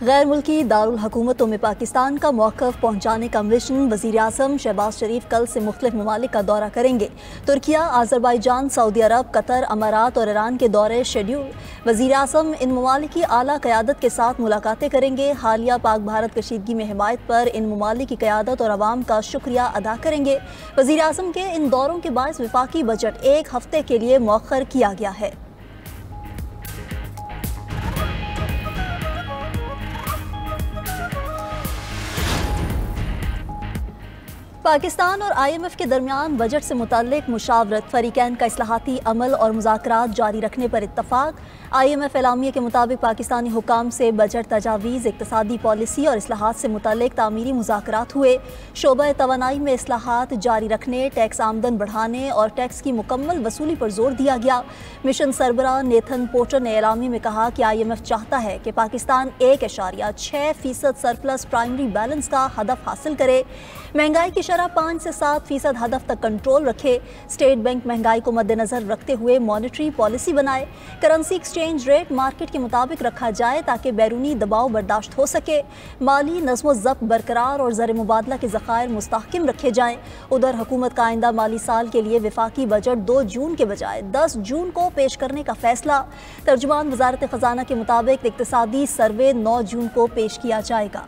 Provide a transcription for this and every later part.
गैर मुल्की दारुल हुकूमतों में पाकिस्तान का मौक़िफ़ पहुँचाने का मिशन वज़ीर आज़म शहबाज शरीफ कल से मुख्तलिफ ममालिक का दौरा करेंगे। तुर्किया, आज़रबाईजान, सऊदी अरब, कतर, अमारात और ईरान के दौरे शेड्यूल। वज़ीर आज़म इन ममालिक की आला क़यादत के साथ मुलाकातें करेंगे। हालिया पाक भारत कशीदगी में हिमायत पर इन ममालिक की क़यादत और अवाम का शुक्रिया अदा करेंगे। वज़ीर आज़म के इन दौरों के बायस वफाकी बजट एक हफ्ते के लिए मौखर किया गया है। पाकिस्तान और IMF के दरमियान बजट से मुताल्लिक मुशावरत, फरीकैन का इस्लाहाती अमल और मुज़ाकरात जारी रखने पर इत्तफाक। IMF एलामिया के मुताबिक पाकिस्तानी हुकाम से बजट तजावीज़, इक़्तिसादी पॉलिसी और इस्लाहात से मुताल्लिक तामीरी मुज़ाकरात हुए। शोबा तवानाई में इस्लाहात जारी रखने, टैक्स आमदन बढ़ाने और टैक्स की मुकम्मल वसूली पर जोर दिया गया। मिशन सरबराह नेथन पोर्टर ने एलामी में कहा कि IMF चाहता है कि पाकिस्तान 1.6% सरप्लस प्राइमरी बैलेंस का हदफ हासिल करे, महंगाई की शरह 5 से 7% हदफ तक कंट्रोल रखे। स्टेट बैंक महंगाई को मद्देनजर रखते हुए मॉनेटरी पॉलिसी बनाए। करेंसी एक्सचेंज रेट मार्केट के मुताबिक रखा जाए ताकि बैरूनी दबाव बर्दाश्त हो सके। माली नज़्म ज़ब्त बरकरार और ज़र मुबादला के ज़खायर मुस्तहकिम रखे जाएँ। उधर हुकूमत का आइंदा माली साल के लिए वफाकी बजट 2 जून के बजाय 10 जून को पेश करने का फैसला। तर्जुमान वजारत ख़जाना के मुताबिक इक़्तिसादी सर्वे 9 जून को पेश किया जाएगा।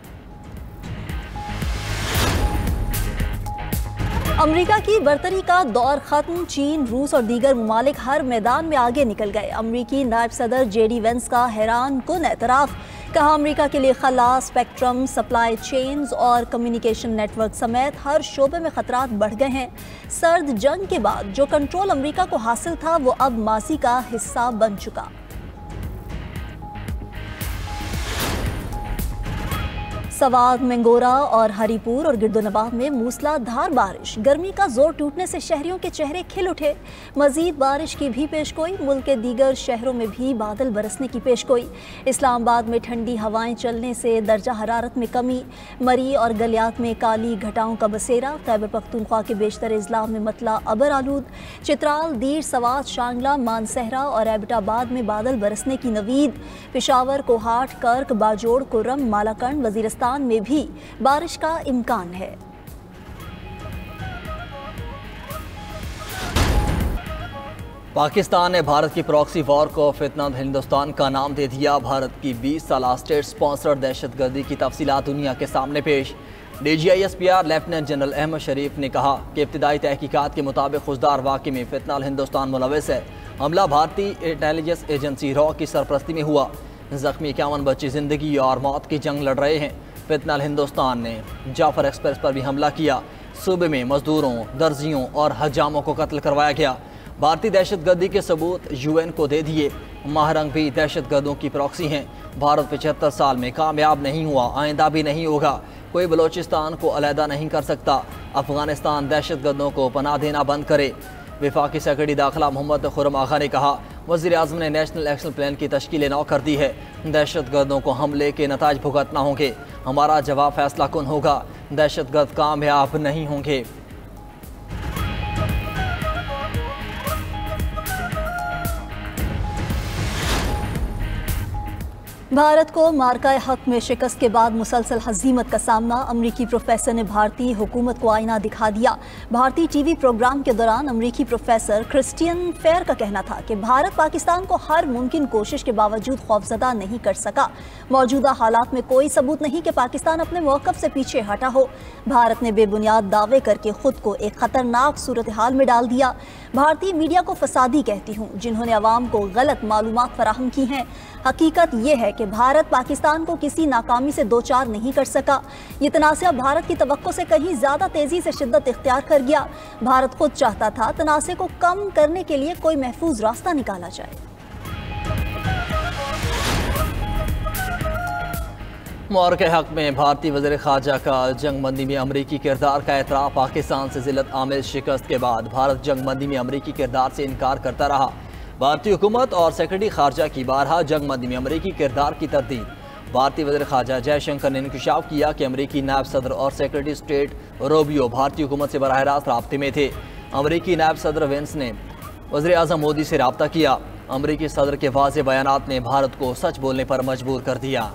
अमरीका की बरतरी का दौर खत्म। चीन, रूस और दीगर ममालिक हर मैदान में आगे निकल गए। अमरीकी नायब सदर JD वेंस का हैरान कुन एतराफ़। कहा, अमरीका के लिए खला, स्पेक्ट्रम, सप्लाई चेन्स और कम्युनिकेशन नेटवर्क समेत हर शोबे में खतरात बढ़ गए हैं। सर्द जंग के बाद जो कंट्रोल अमरीका को हासिल था वो अब माजी का हिस्सा बन चुका। सवात, मंगोरा और हरीपुर और गिरदोनवाब में मूसलाधार बारिश। गर्मी का जोर टूटने से शहरियों के चेहरे खिल उठे। मजीद बारिश की भी पेशगोई। मुल्क के दीगर शहरों में भी बादल बरसने की पेशगोई। इस्लामाबाद में ठंडी हवाएं चलने से दर्जा हरारत में कमी। मरी और गलियात में काली घटाओं का बसेरा। खैबर पख्तूनख्वा के बेशतर अजला में मतला अबर आलूद। चित्राल, दीर, सवात, शांगला, मानसहरा और एबटाबाद में बादल बरसने की नवीद। पेशावर, कोहाट, कर्क, बाजोड़, कुर्रम, मालाकंड, वजीरिस्तान में भी बारिश का इम्कान है। पाकिस्तान ने भारत की प्रॉक्सी वॉर को फितना हिंदुस्तान का नाम दे दिया। भारत की 20 साला स्टेट स्पॉन्सर्ड दहशतगर्दी की तफसीलात दुनिया के सामने पेश। DGISPR लेफ्टिनेंट जनरल अहमद शरीफ ने कहा कि इब्तिदाई तहकीकात के मुताबिक खुशदार वाक़े में फितना हिंदुस्तान मुलविस है। हमला भारतीय इंटेलिजेंस एजेंसी रॉ की सरपरस्ती में हुआ। जख्मी 51 बच्चे जिंदगी और मौत की जंग लड़ रहे हैं। फितना हिंदुस्तान ने जाफर एक्सप्रेस पर भी हमला किया। सूबे में मजदूरों, दर्जियों और हजामों को कत्ल करवाया गया। भारतीय दहशतगर्दी के सबूत UN को दे दिए। महारंग भी दहशतगर्दों की प्रॉक्सी हैं। भारत 75 साल में कामयाब नहीं हुआ, आइंदा भी नहीं होगा। कोई बलोचिस्तान को अलहदा नहीं कर सकता। अफगानिस्तान दहशतगर्दों को पनाह देना बंद करे। वफाकी सेक्रेटरी दाखिला मोहम्मद खुर्रम आगा ने कहा, वज़ीर आज़म ने नेशनल एक्शन प्लान की तश्कील नौ कर दी है। दहशतगर्दों को हमले के नताज भुगतना होंगे। हमारा जवाब फैसला कुन होगा। दहशतगर्द कामयाब नहीं होंगे। भारत को मार्का हक में शिकस्त के बाद मुसलसल हजीमत का सामना। अमरीकी प्रोफेसर ने भारतीय हुकूमत को आईना दिखा दिया। भारतीय TV प्रोग्राम के दौरान अमरीकी प्रोफेसर क्रिस्टियन फेयर का कहना था कि भारत पाकिस्तान को हर मुमकिन कोशिश के बावजूद खौफजदा नहीं कर सका। मौजूदा हालात में कोई सबूत नहीं कि पाकिस्तान अपने मौक़िफ़ से पीछे हटा हो। भारत ने बेबुनियाद दावे करके खुद को एक खतरनाक सूरत हाल में डाल दिया। भारतीय मीडिया को फसादी कहती हूँ, जिन्होंने अवाम को गलत मालूमात फराहम की हैं। हकीकत यह है कि भारत पाकिस्तान को किसी नाकामी से दो चार नहीं कर सका। ये तनाज़ा भारत की तवक्को से कहीं ज़्यादा तेज़ी से शिद्दत इख्तियार कर गया। भारत खुद चाहता था तनाज़े को कम करने के लिए कोई महफूज रास्ता निकाला जाए। मौर के हक में भारतीय वज़ीर ख़ारजा का जंगबंदी में अमरीकी किरदार का एतराफ़। पाकिस्तान से ज़िल्लत आमिल शिकस्त के बाद भारत जंगबंदी में अमरीकी किरदार से इनकार करता रहा। भारतीय हुकूमत और सेक्रेटरी ख़ारजा की बारहा जंगबंदी में अमरीकी किरदार की तरदीद। भारतीय वज़ीर ख़ारजा जयशंकर ने इंकशाफ किया कि अमरीकी नायब सदर और सेक्रेटरी स्टेट रूबियो भारतीय हुकूमत से बराह रास्त राब्ते में थे। अमरीकी नायब सदर वेंस ने वज़ीर आज़म मोदी से राब्ता किया। अमरीकी सदर के वाज़ेह बयानात ने भारत को सच बोलने पर मजबूर कर दिया।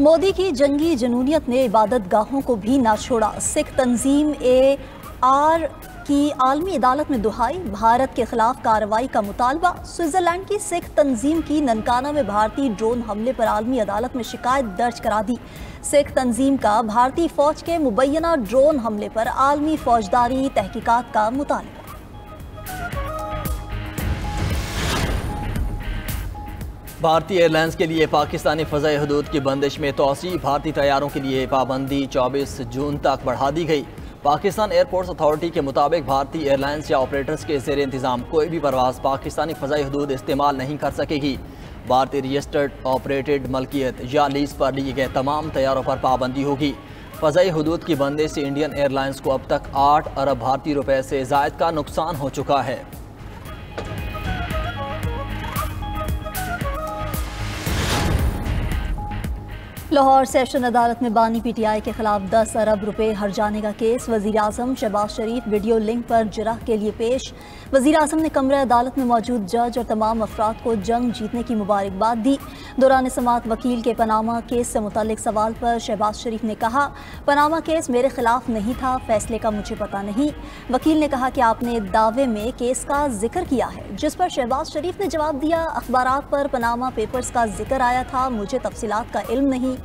मोदी की जंगी जनूनियत ने इबादत गाहों को भी ना छोड़ा। सिख तंजीम AR की आलमी अदालत में दुहाई, भारत के खिलाफ कार्रवाई का मुतालबा। स्विट्जरलैंड की सिख तंजीम की ननकाना में भारतीय ड्रोन हमले पर आलमी अदालत में शिकायत दर्ज करा दी। सिख तंजीम का भारतीय फौज के मुबैना ड्रोन हमले पर आलमी फौजदारी तहकीकात का मुतालबा। भारतीय एयरलाइंस के लिए पाकिस्तानी फ़ज़ाई हदूद की बंदिश में तोसी, भारतीय तैयारों के लिए पाबंदी 24 जून तक बढ़ा दी गई। पाकिस्तान एयरपोर्ट्स अथॉरिटी के मुताबिक भारतीय एयरलाइंस या ऑपरेटर्स के ज़ेर इंतज़ाम कोई भी परवाज़ पाकिस्तानी फ़ज़ाई हदूद इस्तेमाल नहीं कर सकेगी। भारतीय रजिस्टर्ड ऑपरेटेड मलकियत या लीज पर लिए गए तमाम तैयारों पर पाबंदी होगी। फ़ज़ाई हदूद की बंदिश से इंडियन एयरलाइंस को अब तक 8 अरब भारतीय रुपए से ज़ायद का नुकसान हो चुका है। लाहौर सेशन अदालत में बानी PTI के खिलाफ 10 अरब रुपए हर्जाने का केस। वज़ीर आज़म शहबाज शरीफ वीडियो लिंक पर जरह के लिए पेश। वज़ीर आज़म ने कमरे अदालत में मौजूद जज और तमाम अफराद को जंग जीतने की मुबारकबाद दी। दौरान समाअत वकील के पनामा केस से मुतालिक सवाल पर शहबाज शरीफ ने कहा, पनामा केस मेरे खिलाफ नहीं था, फैसले का मुझे पता नहीं। वकील ने कहा कि आपने दावे में केस का जिक्र किया है, जिस पर शहबाज शरीफ ने जवाब दिया, अखबारात पर पनामा पेपर्स का जिक्र आया था, मुझे तफसीलात का इल्म नहीं।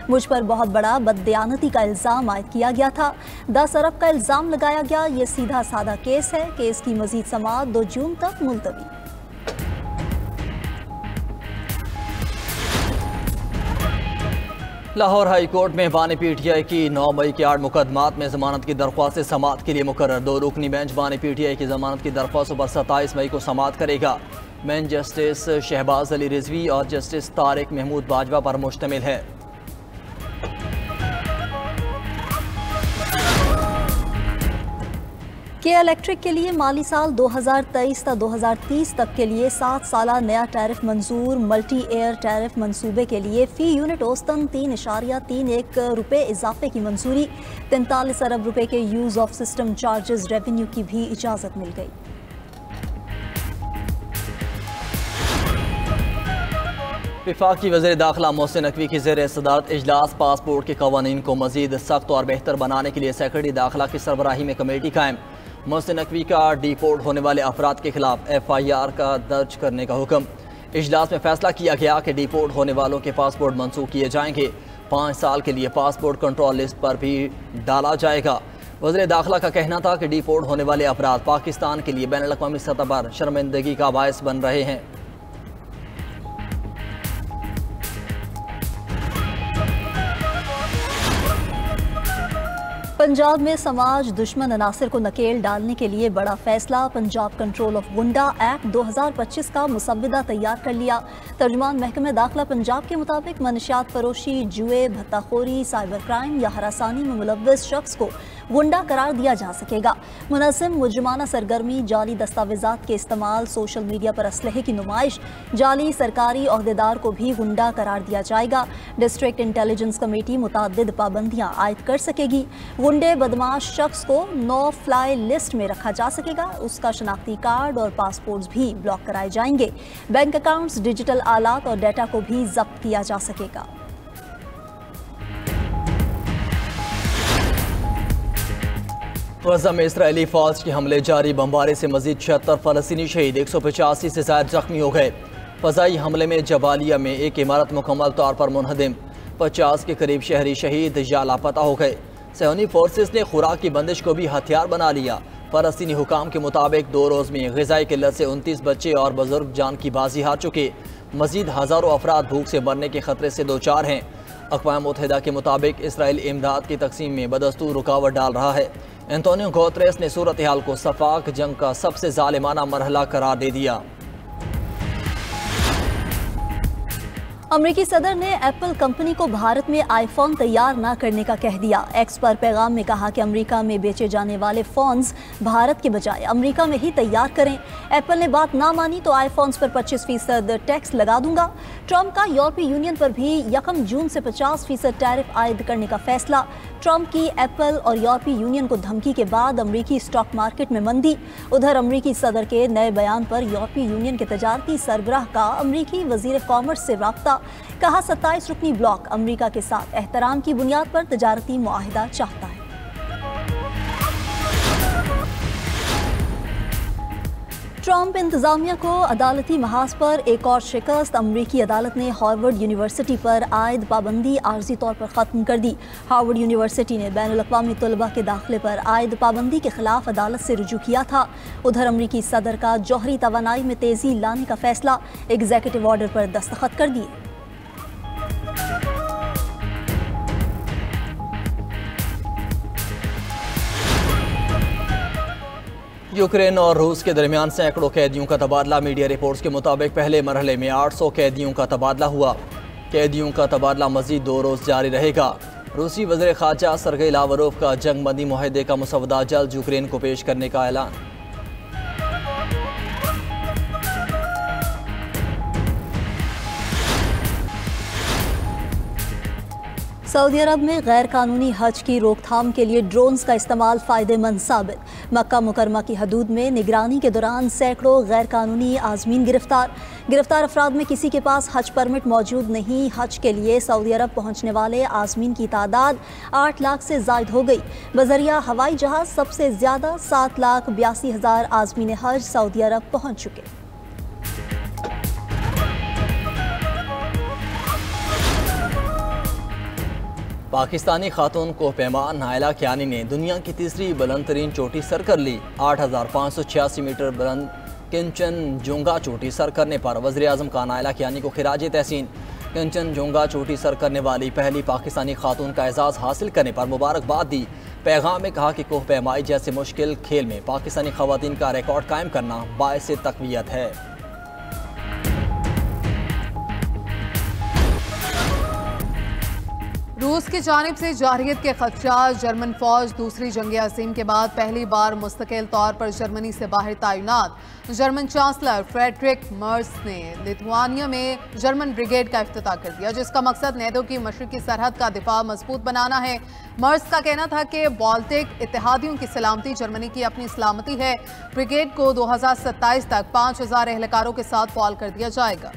मुझ पर बहुत बड़ा बददयानती का इल्ज़ाम आयद किया गया था, 10 अरब का इल्ज़ाम लगाया गया। ये सीधा साधा केस है। केस की मजीद समाअत 2 जून तक मुलतवी। लाहौर हाई कोर्ट में बानी PTI की 9 मई के 8 मुकदमात में जमानत की दरख्वास्त समाअत के लिए मुकर्रर। 2 रुकनी बेंच बानी PTI की जमानत की दरख्वास्तों पर 27 मई को समाअत करेगा। बेंच जस्टिस शहबाज अली रिजवी और जस्टिस तारिक महमूद बाजवा पर मुश्तमिल है। के इलेक्ट्रिक के लिए माली साल 2023 से 2030 तक के लिए 7 साला नया टैरिफ मंजूर। मल्टी एयर टैरिफ मंसूबे के लिए फ़ी यूनिट औसतन 3.31 रुपये इजाफे की मंजूरी। 43 अरब रुपए के use of system charges revenue की भी इजाज़त मिल गई। वफाकी वज़ीर दाखिला मोहसिन नकवी की ज़ेर सदारत इजलास पासपोर्ट के कवानीन को मज़ीद सख्त और बेहतर बनाने के लिए सेक्रेटरी दाखिला की सरबराही में कमेटी कायम। मोहसिन नकवी का डिपोर्ट होने वाले अफराद के खिलाफ FIR का दर्ज करने का हुक्म। इजलास में फैसला किया गया कि डिपोर्ट होने वालों के पासपोर्ट मनसूख किए जाएंगे। 5 साल के लिए पासपोर्ट कंट्रोल लिस्ट पर भी डाला जाएगा। वज़ीर दाखिला का कहना था कि डिपोर्ट होने वाले अफराद पाकिस्तान के लिए बैनुल अक़वामी सतह पर शर्मिंदगी का बायस बन रहे हैं। पंजाब में समाज दुश्मन अनासर को नकेल डालने के लिए बड़ा फैसला। पंजाब कंट्रोल ऑफ गुंडा एक्ट 2025 का मुसव्वदा तैयार कर लिया। तर्जुमान महकमे दाखिला पंजाब के मुताबिक मनशियात फरोशी, जुए, भत्ताखोरी, साइबर क्राइम या हरासानी में मुलव्वस शख्स को गुंडा करार दिया जा सकेगा। मुनज़्ज़म मुजरिमाना सरगर्मी, जाली दस्तावेजात के इस्तेमाल, सोशल मीडिया पर असलहे की नुमाइश, जाली सरकारी ओहदेदार को भी गुंडा करार दिया जाएगा। डिस्ट्रिक्ट इंटेलिजेंस कमेटी मुतअद्दिद पाबंदियां आयद कर सकेगी। गुंडे बदमाश शख्स को नो फ्लाई लिस्ट में रखा जा सकेगा। उसका शनाख्ती कार्ड और पासपोर्ट्स भी ब्लॉक कराए जाएंगे। बैंक अकाउंट्स, डिजिटल आलात और डेटा को भी जब्त किया जा सकेगा। गज़ा में इसराइली फौज के हमले जारी, बमबारी से मजीद 76 फ़लस्तीनी शहीद, 185 से ज़ायद जख्मी हो गए। फ़ज़ाई हमले में जबालिया में एक इमारत मुकम्मल तौर पर मुनहदिम, 50 के करीब शहरी शहीद या लापता हो गए। सहनी फोर्सेस ने खुराक की बंदिश को भी हथियार बना लिया। फ़लस्तीनी हुकाम के मुताबिक 2 रोज़ में ग़िज़ाई किल्लत से 29 बच्चे और बुजुर्ग जान की बाजी हार चुके। मजीद हज़ारों अफराद भूख से मरने के खतरे से दो चार हैं। अक़वाम मुत्तहिदा के मुताबिक इसराइल इमदाद की तकसीम में बदस्तूर रुकावट डाल रहा है। एंटोनियो गुतेरेस ने सूरत हाल को सफाक जंग का सबसे जालिमाना मरहला करार दे दिया। अमरीकी सदर ने एप्पल कंपनी को भारत में आईफोन तैयार न करने का कह दिया। एक्स पर पैगाम में कहा कि अमेरिका में बेचे जाने वाले फोन्स भारत के बजाय अमेरिका में ही तैयार करें। एप्पल ने बात ना मानी तो आईफोन्स पर 25% टैक्स लगा दूंगा। ट्रंप का यूरोपीय यूनियन पर भी 1 जून से 50% टैरिफ आयद करने का फैसला। ट्रंप की एप्पल और यूरोपीय यूनियन को धमकी के बाद अमरीकी स्टॉक मार्केट में मंदी। उधर अमरीकी सदर के नए बयान पर यूरोपीय यूनियन के तजारती सरबराह का अमरीकी वजीर कॉमर्स से राब्ता। किया। कहा 27 रुकनी ब्लॉक अमेरिका के साथ एहतराम की बुनियाद पर तजारती मुआहिदा चाहता है। ट्रंप इंतजामिया को अदालती महाज पर एक और शिकस्त। अमरीकी अदालत ने हार्वर्ड यूनिवर्सिटी पर आयद पाबंदी आर्जी तौर पर ख़त्म कर दी। हार्वर्ड यूनिवर्सिटी ने बैनुल-अक़वामी तलबा के दाखिले पर आयद पाबंदी के खिलाफ अदालत से रुजू किया था। उधर अमरीकी सदर का जौहरी तवानाई में तेज़ी लाने का फैसला, एग्जीक्यूटिव ऑर्डर पर दस्तखत कर दिए। यूक्रेन और रूस के दरमियान सैकड़ों कैदियों का तबादला। मीडिया रिपोर्ट्स के मुताबिक पहले मरहले में 800 कैदियों का तबादला हुआ। कैदियों का तबादला मजीद 2 रोज़ जारी रहेगा। रूसी वज़ीर ख़ारजा सरगेई लावरोव का जंग बंदी मुआहदे का मसवदा जल्द यूक्रेन को पेश करने का ऐलान। सऊदी अरब में गैर कानूनी हज की रोकथाम के लिए ड्रोन्स का इस्तेमाल फ़ायदेमंद साबित। मक्का मुकरमा की हदूद में निगरानी के दौरान सैकड़ों गैर कानूनी आज़मीन गिरफ्तार अफराद में किसी के पास हज परमिट मौजूद नहीं। हज के लिए सऊदी अरब पहुँचने वाले आज़मीन की तादाद 8 लाख से ज़ायद हो गई। बज़रिया हवाई जहाज़ सबसे ज़्यादा 7,82,000 आज़मीन हज सऊदी अरब पहुँच चुके। पाकिस्तानी खातून को पैमान नायला कियानी ने दुनिया की तीसरी बुलंद तरीन चोटी सर कर ली। 8,586 मीटर बुलंद कंचनजुंगा चोटी सर करने पर वज़ीर आज़म का नायला कियानी को खिराज तहसीन। कंचनजुंगा चोटी सर करने वाली पहली पाकिस्तानी खातून का एजाज़ हासिल करने पर मुबारकबाद दी। पैगाम में कहा कि कोह पैमाई जैसे मुश्किल खेल में पाकिस्तानी ख़वातीन का रिकॉर्ड कायम करना बाइस तक़वियत है। रूस की जानिब से जारहियत के खदशात। जर्मन फौज दूसरी जंग अज़ीम के बाद पहली बार मुस्तकिल तौर पर जर्मनी से बाहर तैनात। जर्मन चांसलर फ्रेडरिक मर्स ने लिथुआनिया में जर्मन ब्रिगेड का इफ्तिताह कर दिया, जिसका मकसद नेटो की मशरकी सरहद का दिफा मजबूत बनाना है। मर्स का कहना था कि बाल्टिक इत्तेहादियों की सलामती जर्मनी की अपनी सलामती है। ब्रिगेड को 2027 तक 5,000 एहलकारों के साथ फॉल कर दिया जाएगा।